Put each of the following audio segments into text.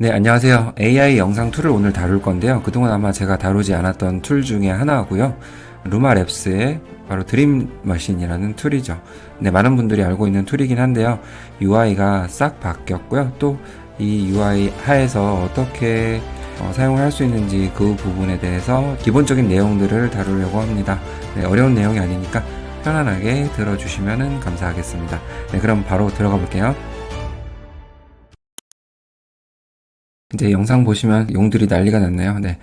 네, 안녕하세요. AI 영상 툴을 오늘 다룰 건데요. 그동안 아마 제가 다루지 않았던 툴 중에 하나고요. 루마랩스의 바로 드림머신이라는 툴이죠. 네, 많은 분들이 알고 있는 툴이긴 한데요. UI가 싹 바뀌었고요. 또 이 UI 하에서 어떻게 사용을 할 수 있는지 그 부분에 대해서 기본적인 내용들을 다루려고 합니다. 네, 어려운 내용이 아니니까 편안하게 들어주시면 감사하겠습니다. 네, 그럼 바로 들어가 볼게요. 이제 영상 보시면 용들이 난리가 났네요. 네.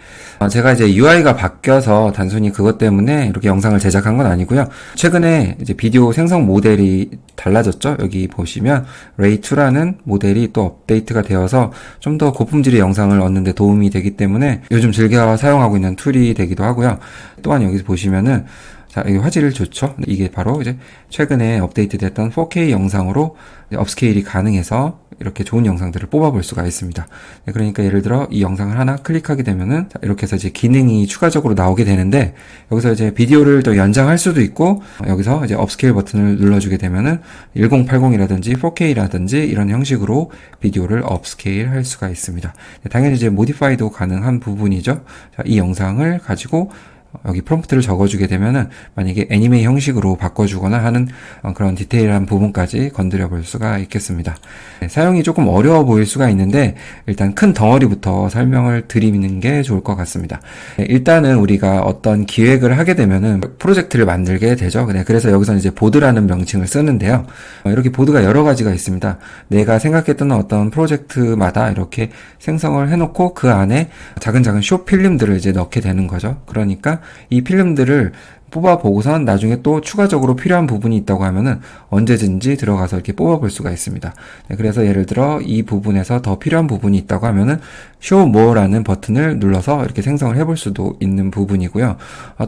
제가 이제 UI가 바뀌어서 단순히 그것 때문에 이렇게 영상을 제작한 건 아니고요. 최근에 이제 비디오 생성 모델이 달라졌죠. 여기 보시면 ray2라는 모델이 또 업데이트가 되어서 좀 더 고품질의 영상을 얻는 데 도움이 되기 때문에 요즘 즐겨 사용하고 있는 툴이 되기도 하고요. 또한 여기 보시면은 자, 이 화질을 좋죠. 이게 바로 이제 최근에 업데이트 됐던 4K 영상으로 업스케일이 가능해서 이렇게 좋은 영상들을 뽑아볼 수가 있습니다. 네, 그러니까 예를 들어 이 영상을 하나 클릭하게 되면은 이렇게 해서 이제 기능이 추가적으로 나오게 되는데 여기서 이제 비디오를 더 연장할 수도 있고 여기서 이제 업스케일 버튼을 눌러주게 되면은 1080이라든지 4K라든지 이런 형식으로 비디오를 업스케일 할 수가 있습니다. 네, 당연히 이제 모디파이도 가능한 부분이죠. 자, 이 영상을 가지고 여기 프롬프트를 적어주게 되면은 만약에 애니메이 형식으로 바꿔주거나 하는 그런 디테일한 부분까지 건드려 볼 수가 있겠습니다. 네, 사용이 조금 어려워 보일 수가 있는데 일단 큰 덩어리부터 설명을 드리는 게 좋을 것 같습니다. 네, 일단은 우리가 어떤 기획을 하게 되면은 프로젝트를 만들게 되죠. 네, 그래서 여기서는 이제 보드라는 명칭을 쓰는데요. 이렇게 보드가 여러 가지가 있습니다. 내가 생각했던 어떤 프로젝트마다 이렇게 생성을 해놓고 그 안에 작은 숏 필름들을 이제 넣게 되는 거죠. 그러니까 이 필름들을 뽑아보고선 나중에 또 추가적으로 필요한 부분이 있다고 하면은 언제든지 들어가서 이렇게 뽑아볼 수가 있습니다. 네, 그래서 예를 들어 이 부분에서 더 필요한 부분이 있다고 하면은 Show More라는 버튼을 눌러서 이렇게 생성을 해볼 수도 있는 부분이고요.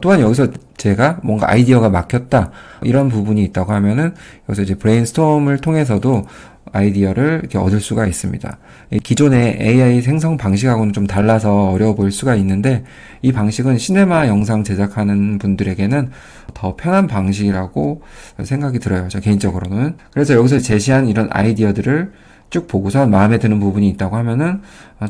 또한 여기서 제가 뭔가 아이디어가 막혔다 이런 부분이 있다고 하면은 여기서 이제 브레인스톰을 통해서도 아이디어를 이렇게 얻을 수가 있습니다. 기존의 AI 생성 방식하고는 좀 달라서 어려워 보일 수가 있는데 이 방식은 시네마 영상 제작하는 분들에게는 더 편한 방식이라고 생각이 들어요. 저 개인적으로는. 그래서 여기서 제시한 이런 아이디어들을 쭉 보고서 마음에 드는 부분이 있다고 하면은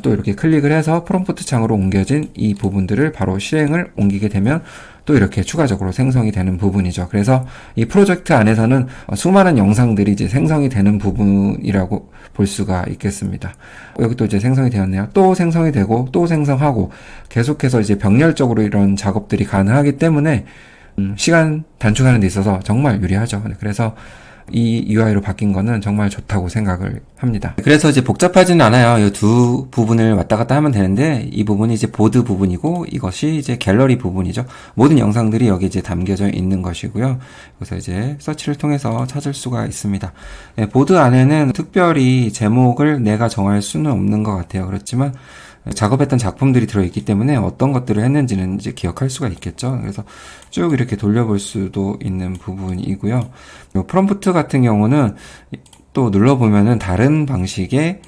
또 이렇게 클릭을 해서 프롬프트 창으로 옮겨진 이 부분들을 바로 실행을 옮기게 되면 또 이렇게 추가적으로 생성이 되는 부분이죠. 그래서 이 프로젝트 안에서는 수많은 영상들이 이제 생성이 되는 부분이라고 볼 수가 있겠습니다. 여기 또 이제 생성이 되었네요. 또 생성이 되고 또 생성하고 계속해서 이제 병렬적으로 이런 작업들이 가능하기 때문에 시간 단축하는 데 있어서 정말 유리하죠. 그래서 이 UI로 바뀐 거는 정말 좋다고 생각을 합니다. 그래서 이제 복잡하지는 않아요. 이 두 부분을 왔다 갔다 하면 되는데 이 부분이 이제 보드 부분이고 이것이 이제 갤러리 부분이죠. 모든 영상들이 여기 이제 담겨져 있는 것이고요. 그래서 이제 서치를 통해서 찾을 수가 있습니다. 네, 보드 안에는 특별히 제목을 내가 정할 수는 없는 것 같아요. 그렇지만 작업했던 작품들이 들어있기 때문에 어떤 것들을 했는지는 이제 기억할 수가 있겠죠. 그래서 쭉 이렇게 돌려볼 수도 있는 부분이고요. 프롬프트 같은 경우는 또 눌러보면은 다른 방식의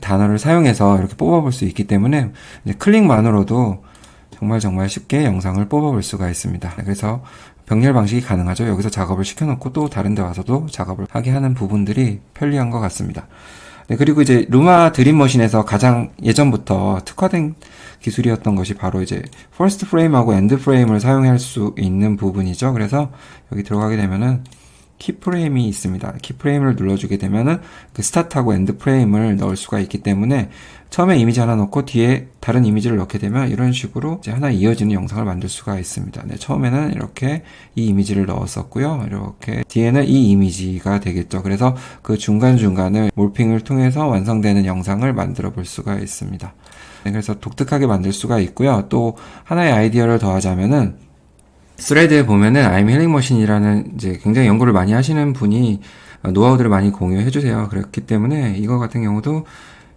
단어를 사용해서 이렇게 뽑아볼 수 있기 때문에 이제 클릭만으로도 정말 쉽게 영상을 뽑아볼 수가 있습니다. 그래서 병렬 방식이 가능하죠. 여기서 작업을 시켜놓고 또 다른 데 와서도 작업을 하게 하는 부분들이 편리한 것 같습니다. 네, 그리고 이제 루마 드림머신에서 가장 예전부터 특화된 기술이었던 것이 바로 이제 퍼스트 프레임하고 엔드 프레임을 사용할 수 있는 부분이죠. 그래서 여기 들어가게 되면은 키프레임이 있습니다. 키프레임을 눌러주게 되면은 그 스타트하고 엔드 프레임을 넣을 수가 있기 때문에 처음에 이미지 하나 넣고 뒤에 다른 이미지를 넣게 되면 이런 식으로 이제 하나 이어지는 영상을 만들 수가 있습니다. 네, 처음에는 이렇게 이 이미지를 넣었었고요. 이렇게 뒤에는 이 이미지가 되겠죠. 그래서 그 중간중간을 몰핑을 통해서 완성되는 영상을 만들어 볼 수가 있습니다. 네, 그래서 독특하게 만들 수가 있고요. 또 하나의 아이디어를 더하자면은 스레드에 보면은 I'm Healing Machine이라는 이제 굉장히 연구를 많이 하시는 분이 노하우들을 많이 공유해 주세요. 그렇기 때문에 이거 같은 경우도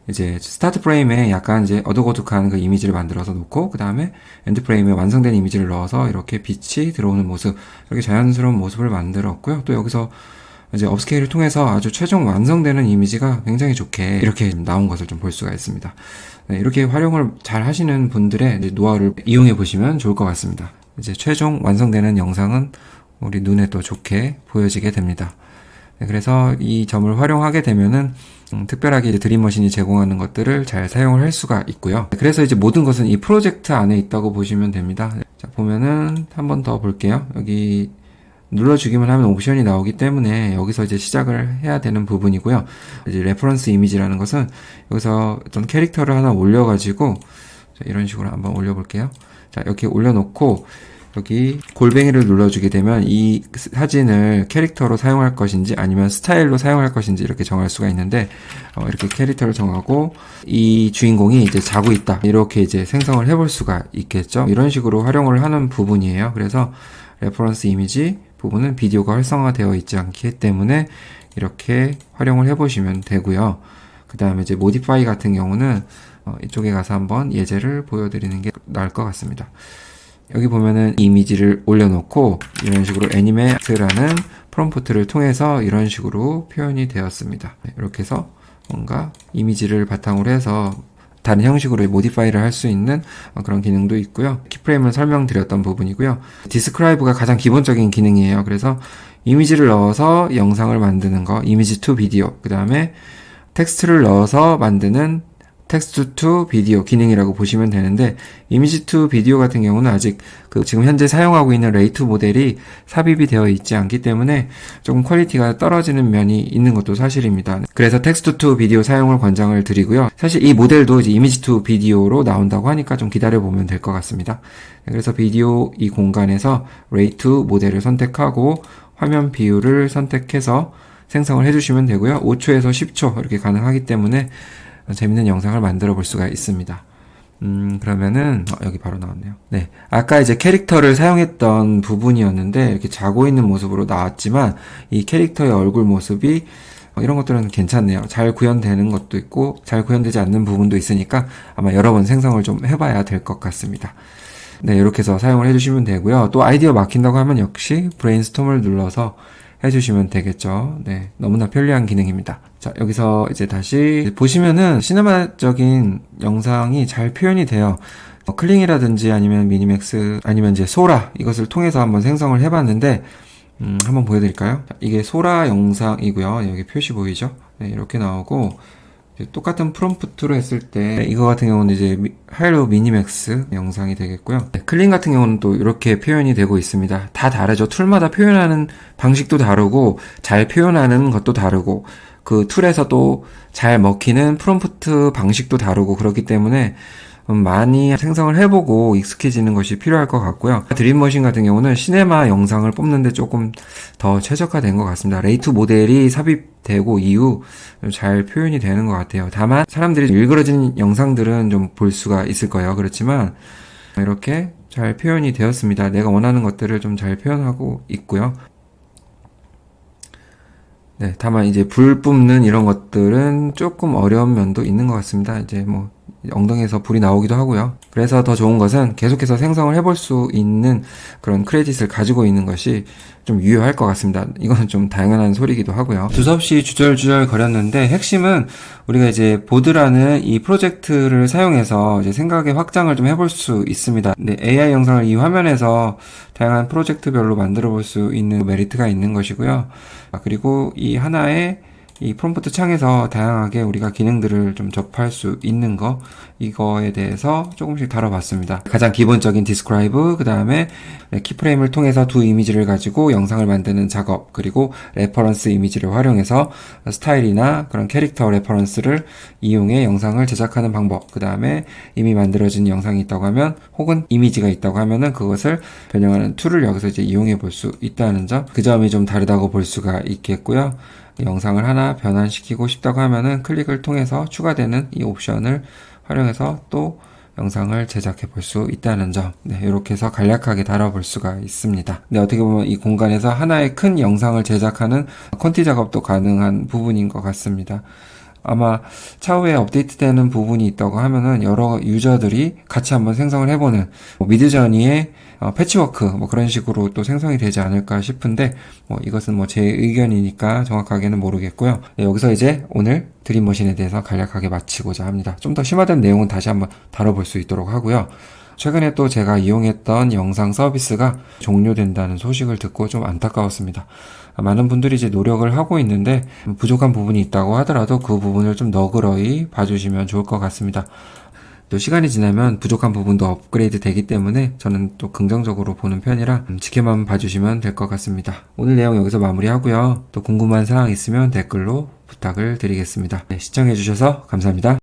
이제 스타트 프레임에 약간 이제 어둑어둑한 그 이미지를 만들어서 놓고 그 다음에 엔드 프레임에 완성된 이미지를 넣어서 이렇게 빛이 들어오는 모습, 이렇게 자연스러운 모습을 만들었고요. 또 여기서 이제 업스케일을 통해서 아주 최종 완성되는 이미지가 굉장히 좋게 이렇게 나온 것을 좀 볼 수가 있습니다. 네, 이렇게 활용을 잘 하시는 분들의 이제 노하우를 이용해 보시면 좋을 것 같습니다. 이제 최종 완성되는 영상은 우리 눈에 또 좋게 보여지게 됩니다. 네, 그래서 이 점을 활용하게 되면은 특별하게 이제 드림머신이 제공하는 것들을 잘 사용을 할 수가 있고요. 그래서 이제 모든 것은 이 프로젝트 안에 있다고 보시면 됩니다. 자, 보면은 한 번 더 볼게요. 여기 눌러주기만 하면 옵션이 나오기 때문에 여기서 이제 시작을 해야 되는 부분이고요. 이제 레퍼런스 이미지라는 것은 여기서 어떤 캐릭터를 하나 올려가지고 이런 식으로 한번 올려볼게요. 자, 이렇게 올려놓고 여기 골뱅이를 눌러주게 되면 이 사진을 캐릭터로 사용할 것인지 아니면 스타일로 사용할 것인지 이렇게 정할 수가 있는데 이렇게 캐릭터를 정하고 이 주인공이 이제 자고 있다 이렇게 이제 생성을 해볼 수가 있겠죠. 이런 식으로 활용을 하는 부분이에요. 그래서 레퍼런스 이미지 부분은 비디오가 활성화되어 있지 않기 때문에 이렇게 활용을 해보시면 되고요. 그 다음에 이제 모디파이 같은 경우는 이쪽에 가서 한번 예제를 보여드리는 게 나을 것 같습니다. 여기 보면은 이미지를 올려놓고 이런 식으로 애니메이트라는 프롬프트를 통해서 이런 식으로 표현이 되었습니다. 이렇게 해서 뭔가 이미지를 바탕으로 해서 다른 형식으로 모디파이를 할 수 있는 그런 기능도 있고요. 키프레임을 설명드렸던 부분이고요. 디스크라이브가 가장 기본적인 기능이에요. 그래서 이미지를 넣어서 영상을 만드는 거, 이미지 투 비디오, 그 다음에 텍스트를 넣어서 만드는 텍스트 투 비디오 기능이라고 보시면 되는데, 이미지 투 비디오 같은 경우는 아직 지금 현재 사용하고 있는 레이2 모델이 삽입이 되어 있지 않기 때문에 조금 퀄리티가 떨어지는 면이 있는 것도 사실입니다. 그래서 텍스트 투 비디오 사용을 권장을 드리고요. 사실 이 모델도 이제 이미지 투 비디오로 나온다고 하니까 좀 기다려 보면 될 것 같습니다. 그래서 비디오 이 공간에서 레이2 모델을 선택하고 화면 비율을 선택해서 생성을 해주시면 되고요. 5초에서 10초 이렇게 가능하기 때문에 재밌는 영상을 만들어 볼 수가 있습니다. 그러면은 여기 바로 나왔네요. 네, 아까 이제 캐릭터를 사용했던 부분이었는데 이렇게 자고 있는 모습으로 나왔지만 이 캐릭터의 얼굴 모습이 이런 것들은 괜찮네요. 잘 구현되는 것도 있고 잘 구현되지 않는 부분도 있으니까 아마 여러 번 생성을 좀 해봐야 될 것 같습니다. 네, 이렇게 해서 사용을 해주시면 되고요. 또 아이디어 막힌다고 하면 역시 브레인스톰을 눌러서 해주시면 되겠죠. 네, 너무나 편리한 기능입니다. 자, 여기서 이제 다시 보시면은 시네마적인 영상이 잘 표현이 돼요. 클링이라든지 아니면 미니맥스 아니면 이제 소라 이것을 통해서 한번 생성을 해봤는데 한번 보여드릴까요? 자, 이게 소라 영상이고요. 여기 표시 보이죠? 네, 이렇게 나오고 똑같은 프롬프트로 했을 때 이거 같은 경우는 이제 하일로 미니맥스 영상이 되겠고요. 클린 같은 경우는 또 이렇게 표현이 되고 있습니다. 다 다르죠. 툴마다 표현하는 방식도 다르고 잘 표현하는 것도 다르고 그 툴에서도 잘 먹히는 프롬프트 방식도 다르고 그렇기 때문에 많이 생성을 해보고 익숙해지는 것이 필요할 것 같고요. 드림머신 같은 경우는 시네마 영상을 뽑는데 조금 더 최적화된 것 같습니다. 레이2 모델이 삽입되고 이후 잘 표현이 되는 것 같아요. 다만 사람들이 일그러진 영상들은 좀 볼 수가 있을 거예요. 그렇지만 이렇게 잘 표현이 되었습니다. 내가 원하는 것들을 좀 잘 표현하고 있고요. 네, 다만 이제 불 뿜는 이런 것들은 조금 어려운 면도 있는 것 같습니다. 이제 뭐 엉덩이에서 불이 나오기도 하고요. 그래서 더 좋은 것은 계속해서 생성을 해볼 수 있는 그런 크레딧을 가지고 있는 것이 좀 유효할 것 같습니다. 이건 좀 당연한 소리이기도 하고요. 두서없이 주절주절 거렸는데 핵심은 우리가 이제 보드라는 이 프로젝트를 사용해서 이제 생각의 확장을 좀 해볼 수 있습니다. 네, AI 영상을 이 화면에서 다양한 프로젝트별로 만들어 볼 수 있는 메리트가 있는 것이고요. 그리고 이 하나의 이 프롬프트 창에서 다양하게 우리가 기능들을 좀 접할 수 있는 거, 이거에 대해서 조금씩 다뤄봤습니다. 가장 기본적인 디스크라이브, 그 다음에 키프레임을 통해서 두 이미지를 가지고 영상을 만드는 작업, 그리고 레퍼런스 이미지를 활용해서 스타일이나 그런 캐릭터 레퍼런스를 이용해 영상을 제작하는 방법, 그 다음에 이미 만들어진 영상이 있다고 하면, 혹은 이미지가 있다고 하면은 그것을 변형하는 툴을 여기서 이제 이용해 볼 수 있다는 점, 그 점이 좀 다르다고 볼 수가 있겠고요. 영상을 하나 변환시키고 싶다고 하면은 클릭을 통해서 추가되는 이 옵션을 활용해서 또 영상을 제작해 볼 수 있다는 점. 네, 이렇게 해서 간략하게 다뤄볼 수가 있습니다. 네, 어떻게 보면 이 공간에서 하나의 큰 영상을 제작하는 콘티 작업도 가능한 부분인 것 같습니다. 아마 차후에 업데이트되는 부분이 있다고 하면은 여러 유저들이 같이 한번 생성을 해보는 미드저니의 패치워크 뭐 그런 식으로 또 생성이 되지 않을까 싶은데 이것은 제 의견이니까 정확하게는 모르겠고요. 네, 여기서 이제 오늘 드림머신에 대해서 간략하게 마치고자 합니다. 좀 더 심화된 내용은 다시 한번 다뤄볼 수 있도록 하고요. 최근에 또 제가 이용했던 영상 서비스가 종료된다는 소식을 듣고 좀 안타까웠습니다. 많은 분들이 이제 노력을 하고 있는데 부족한 부분이 있다고 하더라도 그 부분을 좀 너그러이 봐주시면 좋을 것 같습니다. 또 시간이 지나면 부족한 부분도 업그레이드 되기 때문에 저는 또 긍정적으로 보는 편이라 지켜만 봐주시면 될 것 같습니다. 오늘 내용 여기서 마무리하고요. 또 궁금한 사항 있으면 댓글로 부탁을 드리겠습니다. 네, 시청해주셔서 감사합니다.